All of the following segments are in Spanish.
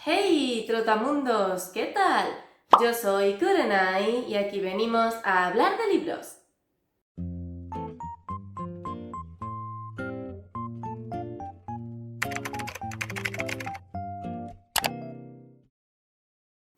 Hey, trotamundos, ¿qué tal? Yo soy Kurenai y aquí venimos a hablar de libros.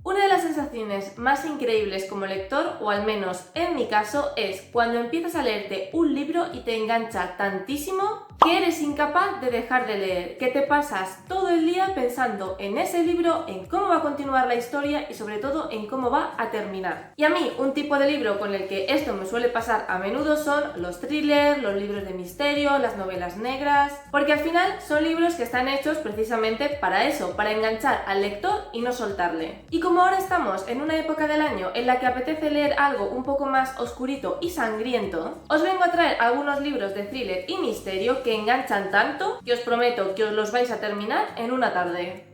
Una de las sensaciones más increíbles como lector, o al menos en mi caso, es cuando empiezas a leerte un libro y te engancha tantísimo que eres incapaz de dejar de leer, que te pasas todo el día pensando en ese libro, en cómo va a continuar la historia y sobre todo en cómo va a terminar. Y a mí, un tipo de libro con el que esto me suele pasar a menudo son los thrillers, los libros de misterio, las novelas negras, porque al final son libros que están hechos precisamente para eso, para enganchar al lector y no soltarle. Y como ahora estamos en una época del año en la que apetece leer algo un poco más oscurito y sangriento, os vengo a traer algunos libros de thriller y misterio que enganchan tanto que os prometo que os los vais a terminar en una tarde.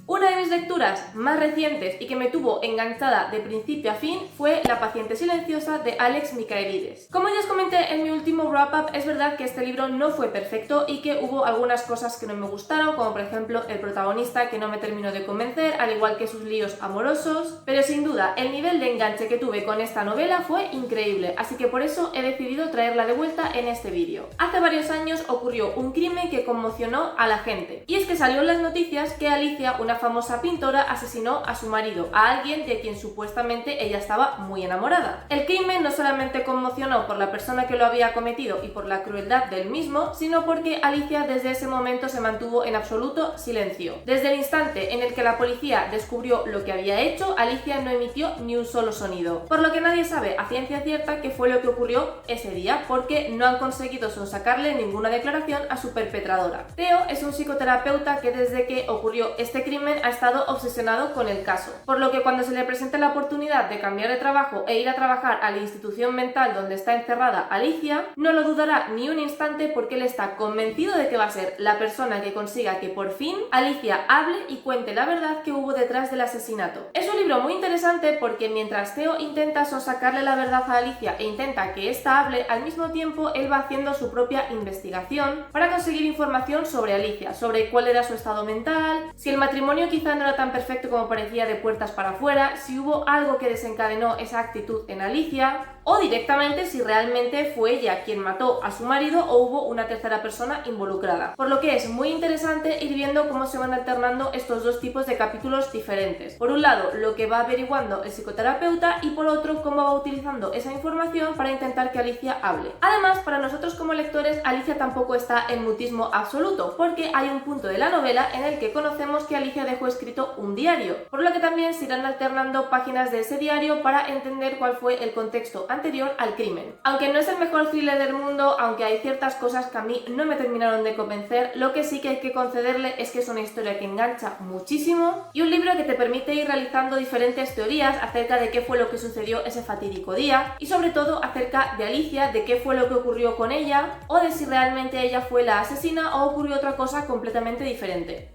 Una de mis lecturas más recientes y que me tuvo enganchada de principio a fin fue La paciente silenciosa de Alex Michaelides. Como ya os comenté en mi último wrap-up, es verdad que este libro no fue perfecto y que hubo algunas cosas que no me gustaron, como por ejemplo el protagonista que no me terminó de convencer, al igual que sus líos amorosos, pero sin duda el nivel de enganche que tuve con esta novela fue increíble, así que por eso he decidido traerla de vuelta en este vídeo. Hace varios años ocurrió un crimen que conmocionó a la gente, y es que salió en las noticias que Alicia, una famosa pintora, asesinó a su marido, a alguien de quien supuestamente ella estaba muy enamorada. El crimen no solamente conmocionó por la persona que lo había cometido y por la crueldad del mismo, sino porque Alicia desde ese momento se mantuvo en absoluto silencio. Desde el instante en el que la policía descubrió lo que había hecho, Alicia no emitió ni un solo sonido, por lo que nadie sabe a ciencia cierta qué fue lo que ocurrió ese día, porque no han conseguido sonsacarle ninguna declaración a su perpetradora. Theo es un psicoterapeuta que desde que ocurrió este crimen ha estado obsesionado con el caso, por lo que cuando se le presente la oportunidad de cambiar de trabajo e ir a trabajar a la institución mental donde está encerrada Alicia, no lo dudará ni un instante porque él está convencido de que va a ser la persona que consiga que por fin Alicia hable y cuente la verdad que hubo detrás del asesinato. Es un libro muy interesante porque mientras Theo intenta sonsacarle la verdad a Alicia e intenta que ésta hable, al mismo tiempo él va haciendo su propia investigación para conseguir información sobre Alicia, sobre cuál era su estado mental, si el matrimonio quizá no era tan perfecto como parecía de puertas para afuera, si hubo algo que desencadenó esa actitud en Alicia, o directamente si realmente fue ella quien mató a su marido o hubo una tercera persona involucrada. Por lo que es muy interesante ir viendo cómo se van alternando estos dos tipos de capítulos diferentes. Por un lado, lo que va averiguando el psicoterapeuta y por otro, cómo va utilizando esa información para intentar que Alicia hable. Además, para nosotros como lectores, Alicia tampoco está en mutismo absoluto, porque hay un punto de la novela en el que conocemos que Alicia dejó escrito un diario, por lo que también se irán alternando páginas de ese diario para entender cuál fue el contexto anterior al crimen. Aunque no es el mejor thriller del mundo, aunque hay ciertas cosas que a mí no me terminaron de convencer, lo que sí que hay que concederle es que es una historia que engancha muchísimo y un libro que te permite ir realizando diferentes teorías acerca de qué fue lo que sucedió ese fatídico día y sobre todo acerca de Alicia, de qué fue lo que ocurrió con ella o de si realmente ella fue la asesina o ocurrió otra cosa completamente diferente.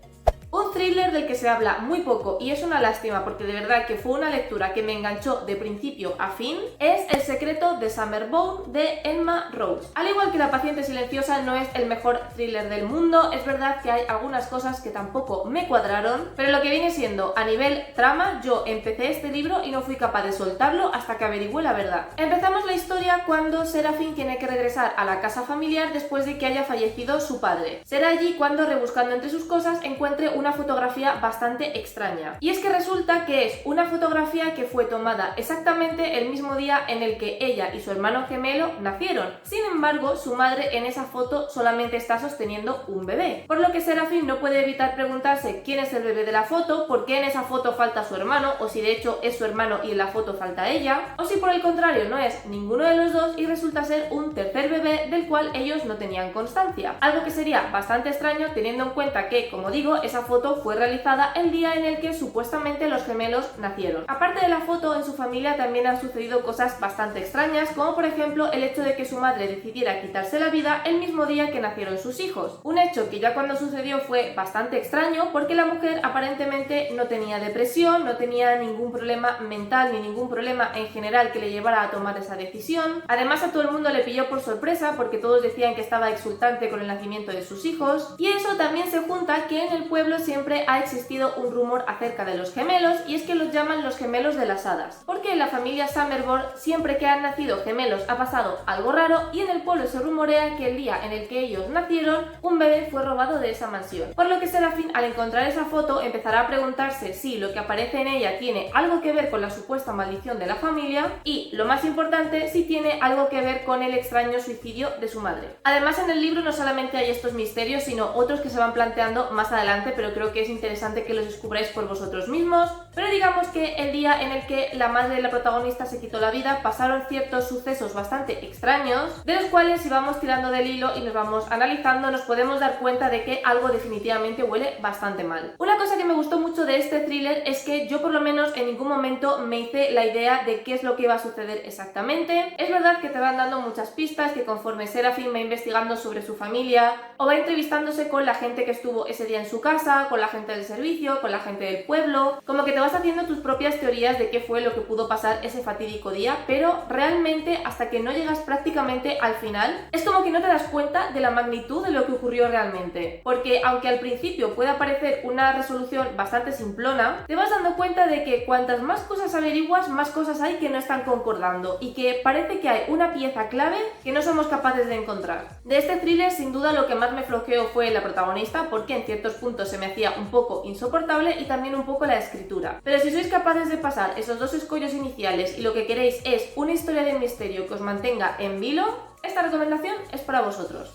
Un thriller del que se habla muy poco y es una lástima porque de verdad que fue una lectura que me enganchó de principio a fin es El secreto de Summerbound de Emma Rose. Al igual que La paciente silenciosa no es el mejor thriller del mundo, es verdad que hay algunas cosas que tampoco me cuadraron, pero lo que viene siendo a nivel trama, yo empecé este libro y no fui capaz de soltarlo hasta que averigüé la verdad. Empezamos la historia cuando Serafín tiene que regresar a la casa familiar después de que haya fallecido su padre. Será allí cuando, rebuscando entre sus cosas, encuentre una fotografía bastante extraña. Y es que resulta que es una fotografía que fue tomada exactamente el mismo día en el que ella y su hermano gemelo nacieron. Sin embargo, su madre en esa foto solamente está sosteniendo un bebé. Por lo que Serafín no puede evitar preguntarse quién es el bebé de la foto, por qué en esa foto falta su hermano, o si de hecho es su hermano y en la foto falta ella, o si por el contrario no es ninguno de los dos y resulta ser un tercer bebé del cual ellos no tenían constancia. Algo que sería bastante extraño teniendo en cuenta que, como digo, esa foto fue realizada el día en el que supuestamente los gemelos nacieron. Aparte de la foto, en su familia también han sucedido cosas bastante extrañas, como por ejemplo el hecho de que su madre decidiera quitarse la vida el mismo día que nacieron sus hijos. Un hecho que ya cuando sucedió fue bastante extraño porque la mujer aparentemente no tenía depresión, no tenía ningún problema mental ni ningún problema en general que le llevara a tomar esa decisión. Además, a todo el mundo le pilló por sorpresa porque todos decían que estaba exultante con el nacimiento de sus hijos, y eso también se junta que en el pueblo siempre ha existido un rumor acerca de los gemelos, y es que los llaman los gemelos de las hadas, porque en la familia Summerborn siempre que han nacido gemelos ha pasado algo raro, y en el pueblo se rumorea que el día en el que ellos nacieron, un bebé fue robado de esa mansión. Por lo que Serafín, al encontrar esa foto, empezará a preguntarse si lo que aparece en ella tiene algo que ver con la supuesta maldición de la familia y, lo más importante, si tiene algo que ver con el extraño suicidio de su madre. Además, en el libro no solamente hay estos misterios, sino otros que se van planteando más adelante, pero creo que es interesante que los descubráis por vosotros mismos. Pero digamos que el día en el que la madre de la protagonista se quitó la vida, pasaron ciertos sucesos bastante extraños, de los cuales, si vamos tirando del hilo y nos vamos analizando, nos podemos dar cuenta de que algo definitivamente huele bastante mal. Una cosa que me gustó mucho de este thriller es que yo, por lo menos, en ningún momento me hice la idea de qué es lo que iba a suceder exactamente. Es verdad que te van dando muchas pistas, que conforme Serafín va investigando sobre su familia o va entrevistándose con la gente que estuvo ese día en su casa, con la gente del servicio, con la gente del pueblo, como que te vas haciendo tus propias teorías de qué fue lo que pudo pasar ese fatídico día, pero realmente hasta que no llegas prácticamente al final, es como que no te das cuenta de la magnitud de lo que ocurrió realmente, porque aunque al principio pueda parecer una resolución bastante simplona, te vas dando cuenta de que cuantas más cosas averiguas, más cosas hay que no están concordando y que parece que hay una pieza clave que no somos capaces de encontrar. De este thriller, sin duda, lo que más me flojeó fue la protagonista, porque en ciertos puntos se me hacía un poco insoportable, y también un poco la escritura. Pero si sois capaces de pasar esos dos escollos iniciales y lo que queréis es una historia de misterio que os mantenga en vilo, esta recomendación es para vosotros.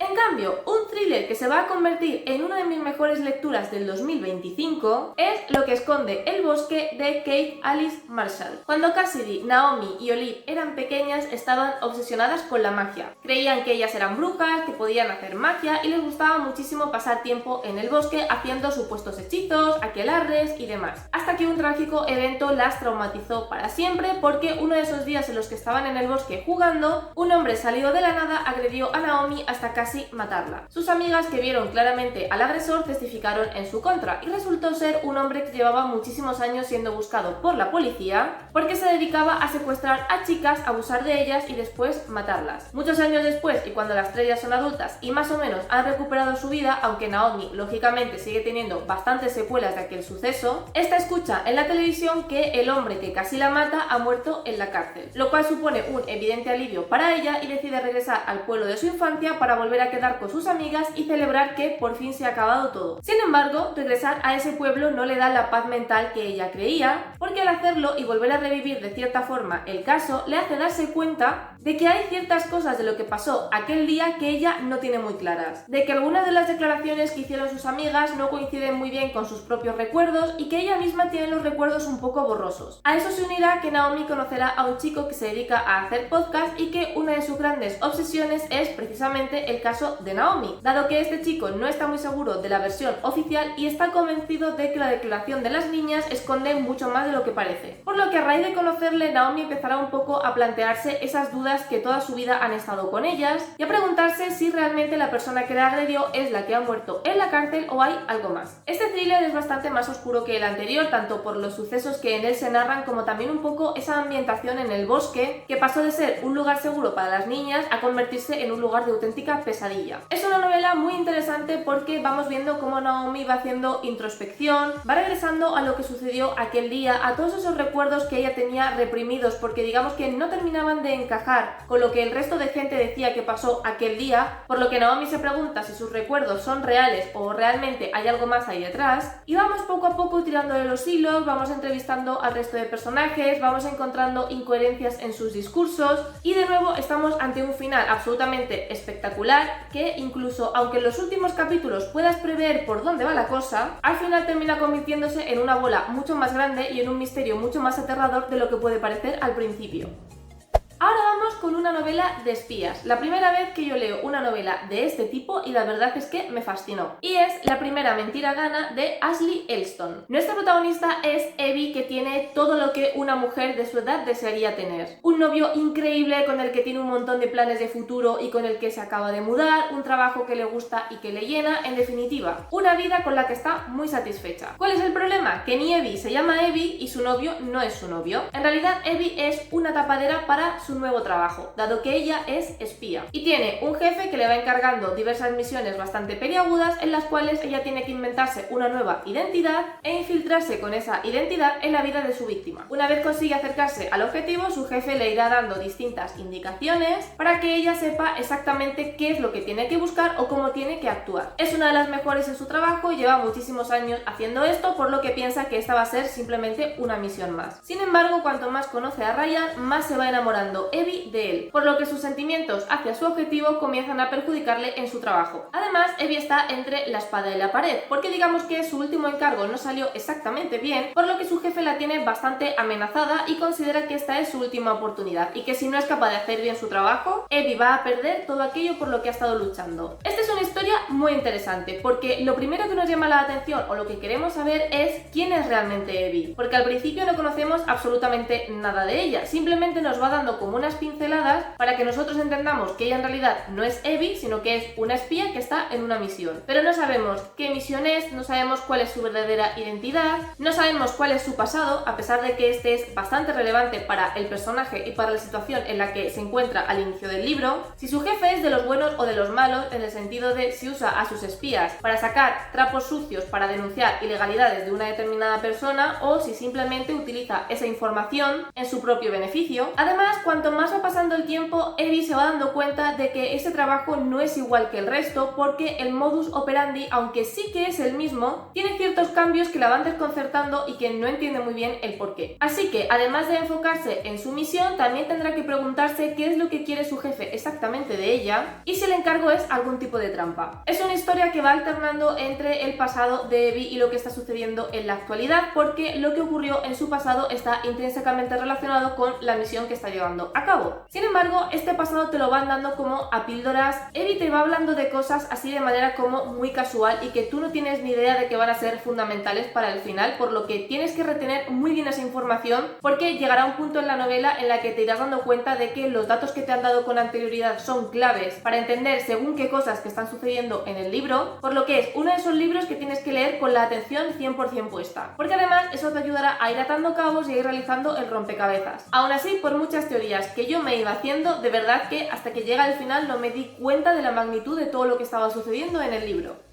En cambio, un thriller que se va a convertir en una de mis mejores lecturas del 2025 es Lo que esconde el bosque, de Kate Alice Marshall. Cuando Cassidy, Naomi y Olive eran pequeñas, estaban obsesionadas con la magia. Creían que ellas eran brujas, que podían hacer magia, y les gustaba muchísimo pasar tiempo en el bosque haciendo supuestos hechizos, aquelarres y demás. Hasta que un trágico evento las traumatizó para siempre, porque uno de esos días en los que estaban en el bosque jugando, un hombre salido de la nada agredió a Naomi hasta casi matarla. Sus amigas, que vieron claramente al agresor, testificaron en su contra, y resultó ser un hombre que llevaba muchísimos años siendo buscado por la policía porque se dedicaba a secuestrar a chicas, abusar de ellas y después matarlas. Muchos años después, y cuando las tres ya son adultas y más o menos han recuperado su vida, aunque Naomi lógicamente sigue teniendo bastantes secuelas de aquel suceso, esta escucha en la televisión que el hombre que casi la mata ha muerto en la cárcel, lo cual supone un evidente alivio para ella, y decide regresar al pueblo de su infancia para volver a quedar con sus amigas y celebrar que por fin se ha acabado todo. Sin embargo, regresar a ese pueblo no le da la paz mental que ella creía, porque al hacerlo y volver a revivir de cierta forma el caso, le hace darse cuenta de que hay ciertas cosas de lo que pasó aquel día que ella no tiene muy claras, de que algunas de las declaraciones que hicieron sus amigas no coinciden muy bien con sus propios recuerdos y que ella misma tiene los recuerdos un poco borrosos. A eso se unirá que Naomi conocerá a un chico que se dedica a hacer podcast y que una de sus grandes obsesiones es precisamente el caso de Naomi, dado que este chico no está muy seguro de la versión oficial y está convencido de que la declaración de las niñas esconde mucho más de lo que parece. Por lo que a raíz de conocerle, Naomi empezará un poco a plantearse esas dudas que toda su vida han estado con ellas y a preguntarse si realmente la persona que la agredió es la que ha muerto en la cárcel o hay algo más. Este thriller es bastante más oscuro que el anterior, tanto por los sucesos que en él se narran como también un poco esa ambientación en el bosque, que pasó de ser un lugar seguro para las niñas a convertirse en un lugar de auténtica pesadilla. Es una novela muy interesante porque vamos viendo cómo Naomi va haciendo introspección, va regresando a lo que sucedió aquel día, a todos esos recuerdos que ella tenía reprimidos porque digamos que no terminaban de encajar con lo que el resto de gente decía que pasó aquel día, por lo que Naomi se pregunta si sus recuerdos son reales o realmente hay algo más ahí detrás, y vamos poco a poco tirando de los hilos, vamos entrevistando al resto de personajes, vamos encontrando incoherencias en sus discursos, y de nuevo estamos ante un final absolutamente espectacular que incluso aunque en los últimos capítulos puedas prever por dónde va la cosa, al final termina convirtiéndose en una bola mucho más grande y en un misterio mucho más aterrador de lo que puede parecer al principio. Ahora vamos con una novela de espías. La primera vez que yo leo una novela de este tipo y la verdad es que me fascinó. Y es La primera mentira gana, de Ashley Elston. Nuestra protagonista es Evie, que tiene todo lo que una mujer de su edad desearía tener. Un novio increíble con el que tiene un montón de planes de futuro y con el que se acaba de mudar, un trabajo que le gusta y que le llena, en definitiva, una vida con la que está muy satisfecha. ¿Cuál es el problema? Que ni Evie se llama Evie y su novio no es su novio. En realidad Evie es una tapadera para su nuevo trabajo. trabajo, dado que ella es espía. Y tiene un jefe que le va encargando diversas misiones bastante peliagudas en las cuales ella tiene que inventarse una nueva identidad e infiltrarse con esa identidad en la vida de su víctima. Una vez consigue acercarse al objetivo, su jefe le irá dando distintas indicaciones para que ella sepa exactamente qué es lo que tiene que buscar o cómo tiene que actuar. Es una de las mejores en su trabajo, lleva muchísimos años haciendo esto, por lo que piensa que esta va a ser simplemente una misión más. Sin embargo, cuanto más conoce a Ryan, más se va enamorando Evie de él, por lo que sus sentimientos hacia su objetivo comienzan a perjudicarle en su trabajo. Además, Evie está entre la espada y la pared, porque digamos que su último encargo no salió exactamente bien, por lo que su jefe la tiene bastante amenazada y considera que esta es su última oportunidad, y que si no es capaz de hacer bien su trabajo, Evie va a perder todo aquello por lo que ha estado luchando. Esta es una historia muy interesante, porque lo primero que nos llama la atención o lo que queremos saber es quién es realmente Evie, porque al principio no conocemos absolutamente nada de ella, simplemente nos va dando como unas pinceladas para que nosotros entendamos que ella en realidad no es Evie, sino que es una espía que está en una misión. Pero no sabemos qué misión es, no sabemos cuál es su verdadera identidad, no sabemos cuál es su pasado, a pesar de que este es bastante relevante para el personaje y para la situación en la que se encuentra al inicio del libro, si su jefe es de los buenos o de los malos, en el sentido de si usa a sus espías para sacar trapos sucios para denunciar ilegalidades de una determinada persona o si simplemente utiliza esa información en su propio beneficio. Además, cuanto más va pasando el tiempo, Evie se va dando cuenta de que ese trabajo no es igual que el resto, porque el modus operandi, aunque sí que es el mismo, tiene ciertos cambios que la van desconcertando y que no entiende muy bien el porqué. Así que, además de enfocarse en su misión, también tendrá que preguntarse qué es lo que quiere su jefe exactamente de ella y si el encargo es algún tipo de trampa. Es una historia que va alternando entre el pasado de Evie y lo que está sucediendo en la actualidad, porque lo que ocurrió en su pasado está intrínsecamente relacionado con la misión que está llevando a cabo. Sin embargo, este pasado te lo van dando como a píldoras. Evie te va hablando de cosas así de manera como muy casual y que tú no tienes ni idea de que van a ser fundamentales para el final, por lo que tienes que retener muy bien esa información, porque llegará un punto en la novela en la que te irás dando cuenta de que los datos que te han dado con anterioridad son claves para entender según qué cosas que están sucediendo en el libro, por lo que es uno de esos libros que tienes que leer con la atención 100% puesta, porque además eso te ayudará a ir atando cabos y a ir realizando el rompecabezas. Aún así, por muchas teorías que yo me iba haciendo, de verdad que hasta que llega el final no me di cuenta de la magnitud de todo lo que estaba sucediendo en el libro.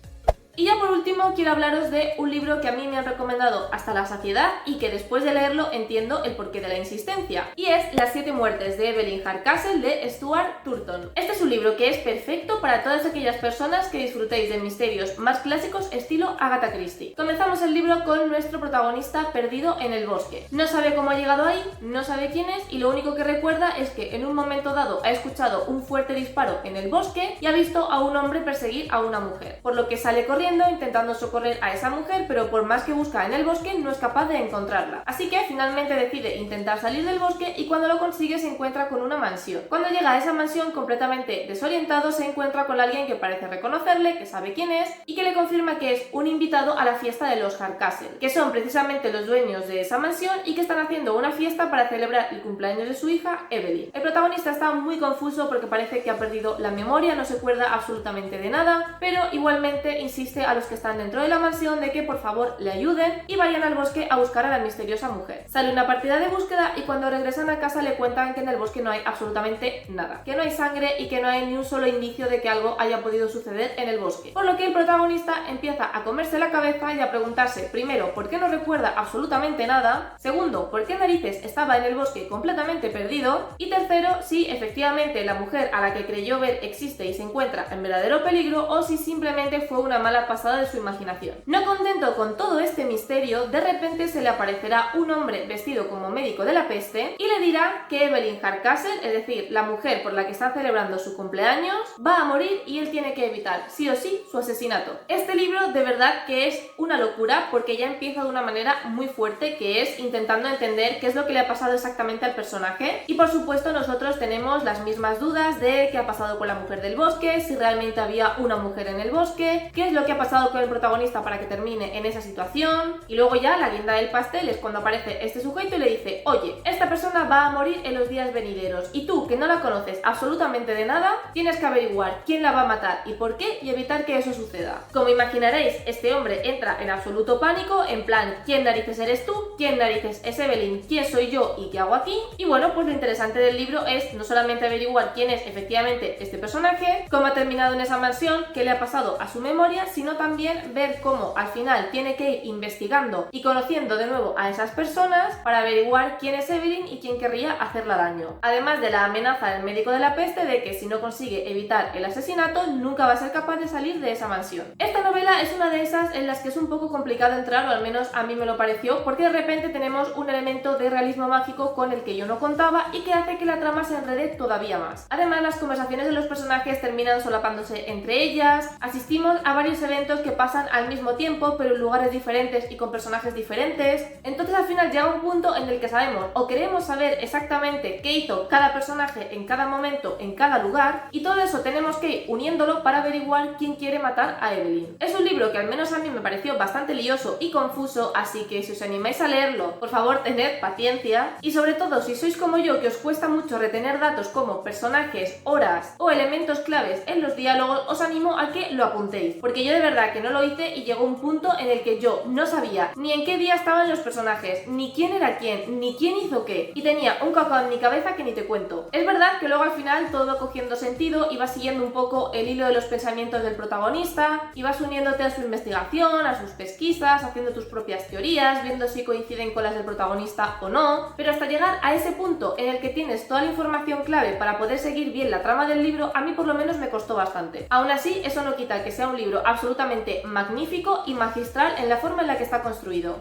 Y ya por último quiero hablaros de un libro que a mí me han recomendado hasta la saciedad y que después de leerlo entiendo el porqué de la insistencia, y es Las 7 muertes de Evelyn Hardcastle de Stuart Turton. Este es un libro que es perfecto para todas aquellas personas que disfrutéis de misterios más clásicos estilo Agatha Christie. Comenzamos el libro con nuestro protagonista perdido en el bosque. No sabe cómo ha llegado ahí, no sabe quién es y lo único que recuerda es que en un momento dado ha escuchado un fuerte disparo en el bosque y ha visto a un hombre perseguir a una mujer, por lo que sale corriendo intentando socorrer a esa mujer, pero por más que busca en el bosque no es capaz de encontrarla. Así que finalmente decide intentar salir del bosque y cuando lo consigue se encuentra con una mansión. Cuando llega a esa mansión completamente desorientado se encuentra con alguien que parece reconocerle, que sabe quién es y que le confirma que es un invitado a la fiesta de los Hardcastle, que son precisamente los dueños de esa mansión y que están haciendo una fiesta para celebrar el cumpleaños de su hija, Evelyn. El protagonista está muy confuso porque parece que ha perdido la memoria, no se acuerda absolutamente de nada, pero igualmente insiste a los que están dentro de la mansión de que por favor le ayuden y vayan al bosque a buscar a la misteriosa mujer. Sale una partida de búsqueda y cuando regresan a casa le cuentan que en el bosque no hay absolutamente nada, que no hay sangre y que no hay ni un solo indicio de que algo haya podido suceder en el bosque. Por lo que el protagonista empieza a comerse la cabeza y a preguntarse, primero, ¿por qué no recuerda absolutamente nada? Segundo, ¿por qué narices estaba en el bosque completamente perdido? Y tercero, si efectivamente la mujer a la que creyó ver existe y se encuentra en verdadero peligro o si simplemente fue una mala pasada de su imaginación. No contento con todo este misterio, de repente se le aparecerá un hombre vestido como médico de la peste y le dirá que Evelyn Hardcastle, es decir, la mujer por la que está celebrando su cumpleaños, va a morir y él tiene que evitar sí o sí su asesinato. Este libro de verdad que es una locura porque ya empieza de una manera muy fuerte, que es intentando entender qué es lo que le ha pasado exactamente al personaje y por supuesto nosotros tenemos las mismas dudas de qué ha pasado con la mujer del bosque, si realmente había una mujer en el bosque, qué es lo que ha ha pasado con el protagonista para que termine en esa situación. Y luego ya la guinda del pastel es cuando aparece este sujeto y le dice: oye, esta persona va a morir en los días venideros y tú, que no la conoces absolutamente de nada, tienes que averiguar quién la va a matar y por qué y evitar que eso suceda. Como imaginaréis, este hombre entra en absoluto pánico, en plan: ¿quién narices eres tú? ¿Quién narices es Evelyn? ¿Quién soy yo y qué hago aquí? Y bueno, pues lo interesante del libro es no solamente averiguar quién es efectivamente este personaje, cómo ha terminado en esa mansión, qué le ha pasado a su memoria, sino también ver cómo al final tiene que ir investigando y conociendo de nuevo a esas personas para averiguar quién es Evelyn y quién querría hacerla daño. Además de la amenaza del médico de la peste de que si no consigue evitar el asesinato, nunca va a ser capaz de salir de esa mansión. Esta novela es una de esas en las que es un poco complicado entrar, o al menos a mí me lo pareció, porque de repente tenemos un elemento de realismo mágico con el que yo no contaba y que hace que la trama se enrede todavía más. Además, las conversaciones de los personajes terminan solapándose entre ellas, asistimos a varios eventos que pasan al mismo tiempo pero en lugares diferentes y con personajes diferentes, entonces al final llega un punto en el que sabemos o queremos saber exactamente qué hizo cada personaje en cada momento, en cada lugar, y todo eso tenemos que ir uniéndolo para averiguar quién quiere matar a Evelyn. Es un libro que al menos a mí me pareció bastante lioso y confuso, así que si os animáis a leerlo, por favor tened paciencia, y sobre todo si sois como yo, que os cuesta mucho retener datos como personajes, horas o elementos claves en los diálogos, os animo a que lo apuntéis, porque yo de verdad que no lo hice y llegó un punto en el que yo no sabía ni en qué día estaban los personajes, ni quién era quién, ni quién hizo qué, y tenía un cacao en mi cabeza que ni te cuento. Es verdad que luego al final todo va cogiendo sentido y vas siguiendo un poco el hilo de los pensamientos del protagonista y vas uniéndote a su investigación, a sus pesquisas, haciendo tus propias teorías, viendo si coinciden con las del protagonista o no, pero hasta llegar a ese punto en el que tienes toda la información clave para poder seguir bien la trama del libro, a mí por lo menos me costó bastante. Aún así, eso no quita que sea un libro absolutamente magnífico y magistral en la forma en la que está construido.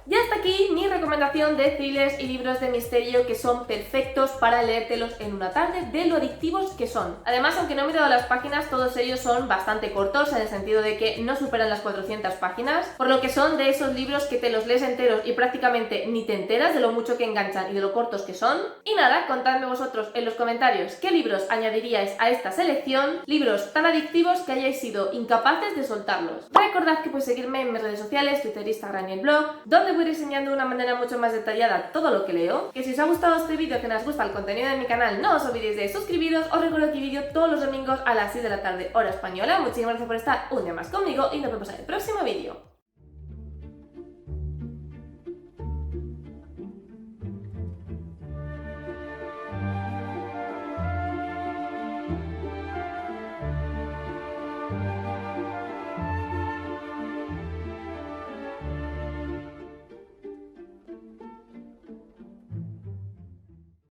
Y hasta aquí mi recomendación de thrillers y libros de misterio que son perfectos para leértelos en una tarde, de lo adictivos que son. Además, aunque no he mirado las páginas, todos ellos son bastante cortos, en el sentido de que no superan las 400 páginas, por lo que son de esos libros que te los lees enteros y prácticamente ni te enteras de lo mucho que enganchan y de lo cortos que son. Y nada, contadme vosotros en los comentarios qué libros añadiríais a esta selección, libros tan adictivos que hayáis sido incapaces de soltarlos. Recordad que podéis seguirme en mis redes sociales, Twitter, Instagram y el blog, donde voy enseñando de una manera mucho más detallada todo lo que leo. Que si os ha gustado este vídeo, que os gusta el contenido de mi canal, no os olvidéis de suscribiros. Os recuerdo que vídeo todos los domingos a las 6 de la tarde hora española. Muchísimas gracias por estar un día más conmigo y nos vemos en el próximo vídeo.